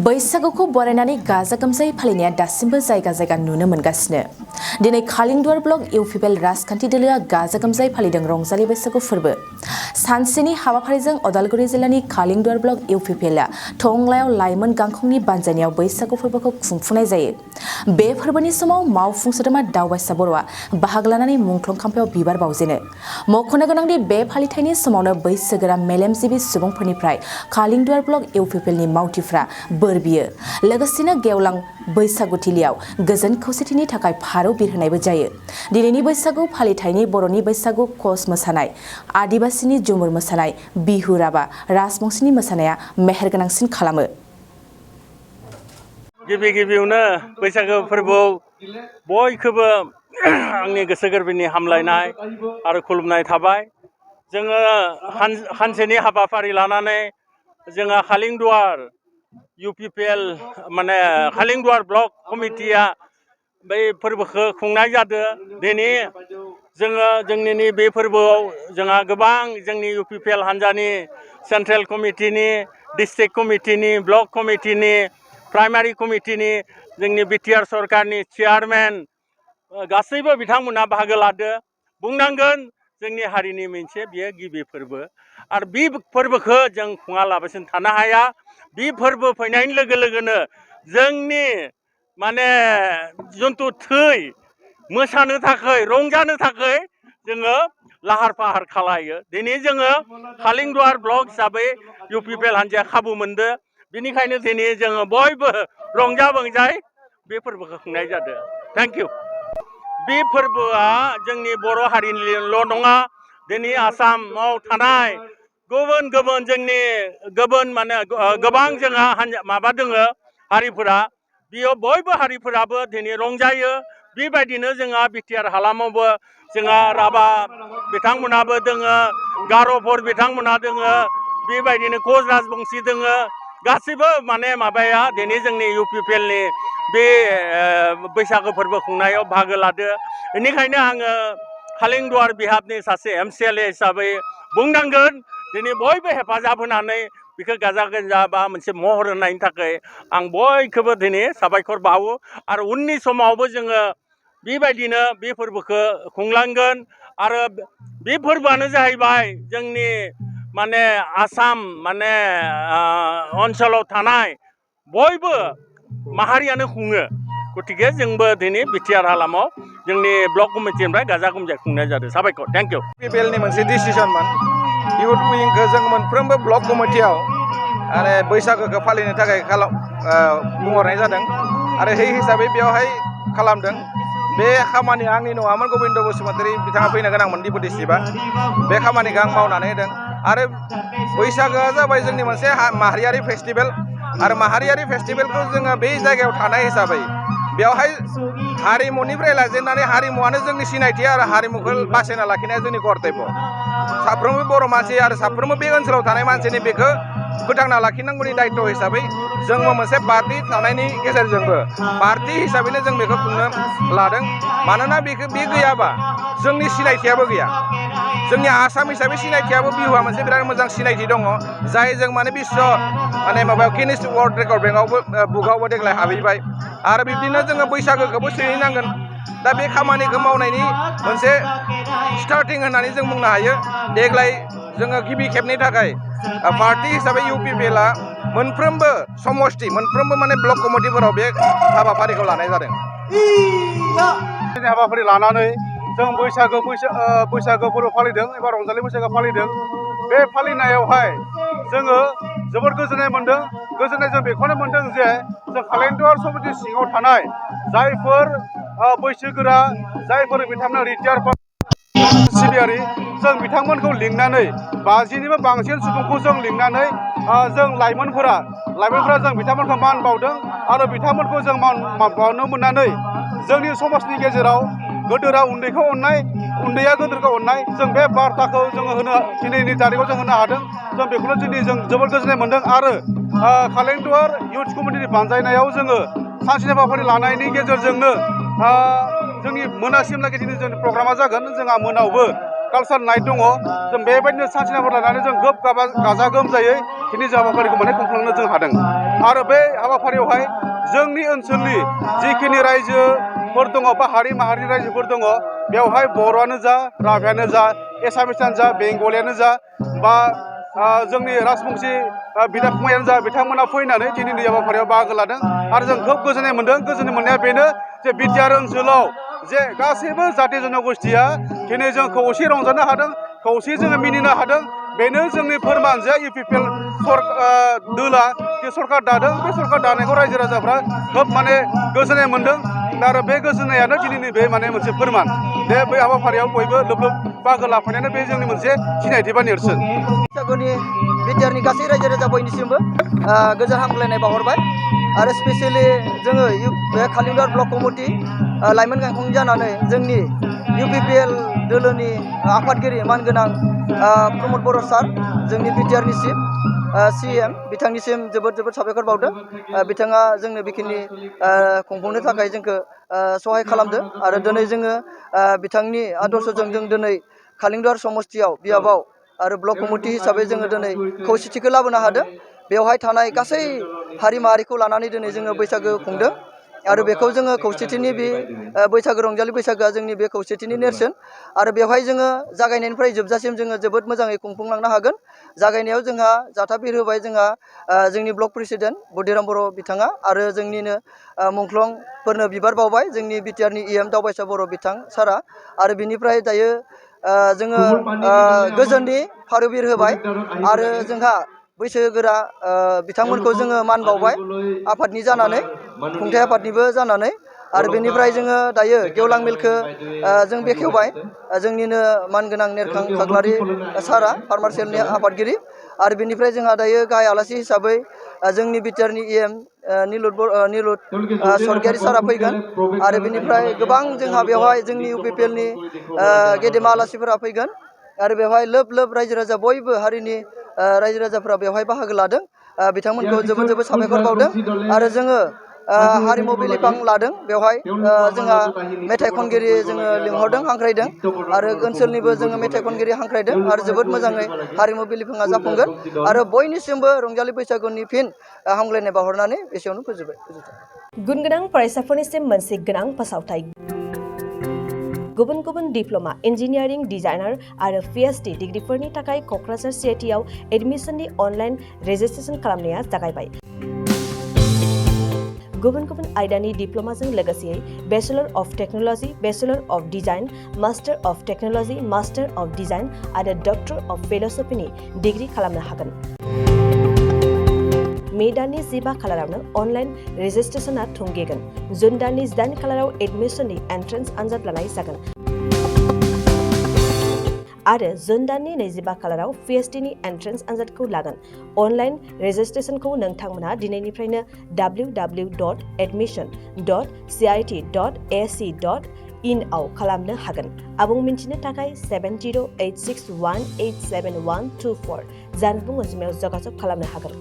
बैसागुखौ बरायनानै गाजा गोमजायै फालिनाया दासिमबो जायगा जायगा नुनो मोनगासिनो। दिनै खालिंदुवार ब्लक इउपिपिएल राजखान्थि दोलोआ गाजा गोमजायै फालिदों रंजालि बैसागु फोरबो। सानसेनि हाबाफारिजों अदालगुरि जिल्लानि खालिंदुवार ब्लक इउपिपिएलआ टंलायाव लाइमोन गांखंनि बानजायनायाव बैसागु फोरबोखौ खुंफुंनाय जायो। बे फोरबोनि समाव मावफुं सोद्रोमा दावबायसा बर'आ बाहागो लानानै मुंख्लं खाम्फायाव बिबार बावजेनो। मख'नो गोनांदि बे फालिथायनि समावनो बैसोगोरा मेलेमजिबि सुबुंफोरनिफ्राय खालिंदुवार ब्लक इउपिपिएलनि मावथिफ्रा बोर बियो। लोगोसेनो गेवलां बैसागुथिलियाव गोजोन खौसेथिनि थाखाय फारौ बिरहोनायबो जायो। दिनैनि बैसागु फालिथायनि बर'नि बैसागु कच मोसानाय, आदिबासिनि झुमुर मोसानाय, बिहु राभा, राजबंशीनि मोसानाया मेहेरगोनांसिन खालामो। गिबियावनो बैसागो फोरबोआव बयखौबो आंनि गोसो गोरबोनि हामलायनाय आरो खुलुमनाय थाबाय। जोङो हानसेनि हाबाफारि लानानै जोङो खालिंदुवार इउपिपिएल माने खालिंदुवार ब्लक कमिटिया बै फोरबोखौ खुंनाय जादों। दिनै जोङो जोंनि बे फोरबोआव जोंहा गोबां जोंनि इउपिपिएल हान्जानि सेन्ट्रेल कमिटिनि, डिस्ट्रिक्ट कमिटिनि, ब्लक कमिटिनि, प्राइमारि कमिटिनि, जोंनि बिटिआर सरकारनि चेयारमेन गासैबो बिथांमोना बाहागो लादो। बुंनांगोन जोंनि हारिनि मोनसे बियो गिबि फोरबो आरो बे फोरबोखौ जों खुङालाबासिनो थानो हाया। बे फोरबो फैनायनि लोगो लोगोनो जोंनि माने जन्थु थै मोसानो थाखाय रंजानो थाखाय जोङो लाहार फाहार खालायो। दिनै जोङो खालिंदुवार ब्लक हिसाबै इउपिपिएल हान्जाया खाबु मोनदों। बेनिखायनो दिनै जोङो बयबो रंजा बाजायै बे फोरबोखौ खुंनाय जादों। Thank you. बे फोरबोआ जोंनि बर' हारिनिल' नङा, दिनै आसामाव थानाय गुबुन जोंनि माने गोबां जोंहा माबा दोङो हारिफोरा, बेयाव बयबो हारिफोराबो दिनै रंजायो। बेबायदिनो जोंहा बिटिआर हालामावबो जोंहा राभा बिथांमोनाबो दोङो, गार'फोर बिथांमोना दोङो, बेबायदिनो कच राजबंशी दोङो। गासैबो माने माबाया दिनै जोंनि इउपिपिएलनि बे बैसागो फोरबो खुंनायाव बाहागो लादो। बेनिखायनो आङो खालिंदुवार बिहाबनि सासे एमसिएलए हिसाबै बुंनांगोन दिनै बयबो हेफाजाब होनानै बेखौ गाजा गोमजा बा मोनसे महर होनायनि थाखाय आं बयखौबो दिनै साबायखर बावो आरो उननि समावबो जोङो बेबायदिनो बे फोरबोखौ खुंलांगोन। आरो बे फोरबोआनो जाहैबाय जोंनि माने आसाम माने ओनसोलाव थानाय बयबो माहारियानो खुङो। गतिके जोंबो दिनै बिटिआर हालामाव जोंनि ब्लक कमिटिनिफ्राय गाजा गोमजायै खुंनाय जादों। साबायखर। Thank you. इउपिपिएलनि मोनसे डिसिसनमोन। इउथ विंखौ जों मोनफ्रोमबो ब्लक कमिटियाव आरो बैसागोखौ फालिनो थाखाय बुंहरनाय जादों आरो बे हिसाबै बेवहाय खालामदों। बे खामानिया आंनि नङामोन, गबिन्द बसुमतारी बिथाङा फैनो गोनांमोन डिपुटि चिफआ। बे खामानिखौ आं मावनानै होदों। आरो बैसागोआ जाबाय जोंनि मोनसे माहारियारि फेस्टिभेल आरो माहारियारि फेस्टिभेलखौ जोङो बे जायगायाव थानाय हिसाबै बेवहाय हारिमुनिफ्राय लाजेननानै हारिमुवानो जोंनि सिनायथि आरो हारिमुखौ बासायना लाखिनाया जोंनि कर्तब्य। साफ्रोमबो बर' मानसि आरो साफ्रोमबो बे ओनसोलाव थानाय मानसिनि बेखौ फोथांना लाखिनांगौनि दायित्व हिसाबै जोंबो मोनसे पार्टि थानायनि गेजेरजोंबो पार्टि हिसाबैनो जों बेखौ खुंनो लादों। मानोना बे गैयाबा जोंनि सिनायथियाबो गैया। जोंनि आसाम हिसाबै सिनायथियाबो बिहुआ मोनसे बिराद मोजां सिनायथि दङ, जाय जों माने बिश्व माने माबायाव गिनिस वर्ल्ड रेकर्ड बुकआवबो देग्लाय हाबहैबाय। आरो बिब्दिनो जोङो बैसागोखौबो सोहैनांगोन। दा बे खामानिखौ मावनायनि मोनसे स्टार्टिं होननानै जों बुंनो हायो। देग्लाय जोङो गिबि खेबनि थाखाय पार्टि हिसाबै इउपिपिएलआ मोनफ्रोमबो समस्ति मोनफ्रोमबो माने ब्लक कमिटिफोराव बे हाबाफारिखौ लानाय जादों। हाबाफारि लानानै जों बैसागो फोरबो फालिदों एबा रंजालि बैसागो फालिदों। बे फालिनायावहाय जोङो जोबोद गोजोननाय मोन्दों। गोजोननाय जों बेखौनो मोन्दों जे जों खालिंदुवार समिति सिङाव थानाय जायफोर बैसोगोरा, जायफोर बिथांमोना रिटायार्ड सिबियारि, जों बिथांमोनखौ लिंनानै 50निबो बांसिन सुबुंखौ जों लिंनानै जों लाइमोनफोरा जों बिथांमोनखौ मान बावदों आरो बिथांमोनखौ जों मान बावनो मोननानै जोंनि समाजनि गेजेराव गोदोरा उन्दैखौ अननाय, उन्दैया गोदोरखौ अननाय, जों बे बार्ताखौ जोङो दिनैनि तारिखआव जों होनो हादों। जों बेखौनो दिनै जों जोबोद गोजोननाय मोन्दों। आरो खालिंदुवार इउथ कमिटिनि बानजायनायाव जोङो सानसेनि हाबाफारि लानायनि गेजेरजोंनो जोंनि मोनासिमलागै दिनै जोंनि प्रग्रामा जागोन। जोंहा मोनायावबो कालसार नाइट दङ जों बेबायदिनो सानसेनाफोर लानानै जों गाजा गोमजायै दिनै जों हाबाफारिखौ माने खुंफुंनो जों हादों आरो बे हाबाफारियावहाय जोंनि ओनसोलनि जिखिनि रायजोफोर दङ बा हारि माहारिनि रायजोफोर दङ बेवहाय बर'आनो जा राभायानो जा एसामिसानो जा बेंगलियानो जा बा जोंनि राजबंसि बिदा फंबायानो जा बिथांमोना फैनानै दिनैनि हाबाफारियाव बाहागो लादों आरो जों खोब गोजोननाय मोनदों गोजोननाय मोननाया बेनो जे बिटिआर ओनसोलाव जे गासैबो जाथि जन'गोष्ठिया दिनै जों खौसे रंजानो हादों खौसे जोङो मिनिनो हादों बेनो जोंनि फोरमान जे इउपिपिएल दोला जे सरकार दादों बे सरकार दानायखौ रायजो राजाफ्रा खोब माने गोजोननाय मोनदों आरो बे गोजोननायानो दिनैनि बे माने मोनसे फोरमान बे बै हाबाफारियाव बयबो लोब लोब बाहागो लाफैनायानो बे जोंनि मोनसे सिनायथि बा नेरसोन बैसागुनि बिटिआरनि गासै रायजो राजा बयनिसिमबो गोजोन हामग्लायनाय बावहरबाय आरो स्पेसियेलि जोङो बे खालिंदर ब्लक कमिटि लाइमोन गांखं जानानै जोंनि इउपिपिएल दोलोनि आफादगिरि मानगोनां प्रमद बर' सार जोंनि बिटिआरनि चिफ CM बिथांनिसिम जोबोद जोबोद साबायखर बावदों बिथाङा जोंनो बेखिनि खुंफुंनो थाखाय जोंखौ सहाय खालामदों आरो दिनै जोङो बिथांनि आदर्शजों जों दिनै खालिंदर समस्तियाव बियाबाव आरो ब्लक कमिटि हिसाबै जोङो दिनै खौसेथिखौ लाबोनो हादों बेवहाय थानाय गासै हारि माहारिखौ लानानै दिनै जोङो बैसागो खुंदों आरो बेखौ जोङो खौसेथिनि बे बैसागो रंजालि बैसागोआ जोंनि बे खौसेथिनि नेरसोन आरो बेवहाय जोङो जागायनायनिफ्राय जोबजासिम जोङो जोबोद मोजाङै खुंफुंलांनो हागोन जागायनायाव जोंहा जाथा बिर होबाय जोंहा जोंनि ब्लक प्रेसिडेन्ट बुद्धिराम बर' बिथाङा आरो जोंनिनो मुंख्लंफोरनो बिबार बावबाय जोंनि बिटिआरनि EM दावबायसा बर' बिथां सारा आरो बिनिफ्राय दायो जोङो गोजोननि फारौ बिर होबाय आरो जोंहा बैसोगोरा बिथांमोनखौ जोङो मान बावबाय आफादनि जानानै खुंथाइ आफादनिबो जानानै आरो बेनिफ्राय जोङो दायो गेवलां मेलखौ जों बेखेवबाय जोंनिनो मानगोनां नेरखां खाख्लारि सारा फार्मार सेलनि आफादगिरि आरो बेनिफ्राय जोंहा दायो गाहाय आलासि हिसाबै जोंनि बिटिआरनि EM निलुत सरगियारि सारा फैगोन आरो बेनिफ्राय गोबां जोंहा बेवहाय जोंनि इउपिपिएलनि गेदेमा आलासिफोरा फैगोन आरो बेवहाय लोब लोब रायजो राजा बयबो हारिनि रायजो राजाफ्रा बेवहाय बाहागो लादों बिथांमोनखौ जोबोद जोबोद साबायखर बावदों आरो जोङो हारिमु बिलिफां लादों बेवहाय जोंहा मेथाइ खनगिरि जोङो लिंहरदों हांख्रायदों आरो ओनसोलनिबो जोङो मेथाइ खनगिरि हांख्रायदों आरो जोबोद मोजाङै हारिमु बिलिफाङा जाफुंगोन आरो बयनिसिमबो रंजालि बैसागुनि फिन हामग्लायनाय बावहरनानै एसेयावनो फोजोबबाय गुन गोनां फरायसाफोरनिसिम मोनसे गोनां फोसावथाय गुबुन गुबुन डिप्ल'मा इन्जिनियारिं डिजाइनार आरो PhD डिग्रीफोरनि थाखाय क'क्राझार CITआव एडमिशननि अनलाइन रेजिस्ट्रेशन खालामनाया जागायबाय गुबुन गुबुन आयदानि डिप्ल'माजों लोगोसे bachelor of technology bachelor of design master of technology master of design आरो डक्टर अफ फिल'सफिनि डिग्री खालामनो हागोन मे दाननि 15 खालारावनो अनलाइन रेजिस्ट्रेशना थुंगेगोन जुन दाननि 8 खालाराव एडमिशननि एन्ट्रेन्स आनजाद लानाय जागोन आरो जुन दाननि 25 खालाराव PhDनि एन्ट्रेन्स आनजादखौ लागोन अनलाइन रेजिस्ट्रेशनखौ नोंथांमोना दिनैनिफ्रायनो www.admission.cit.ac.in आव खालामनो हागोन आबुं मिन्थिनो थाखाय 7086187124 जानबुं अनजिमायाव जगाजग खालामनो हागोन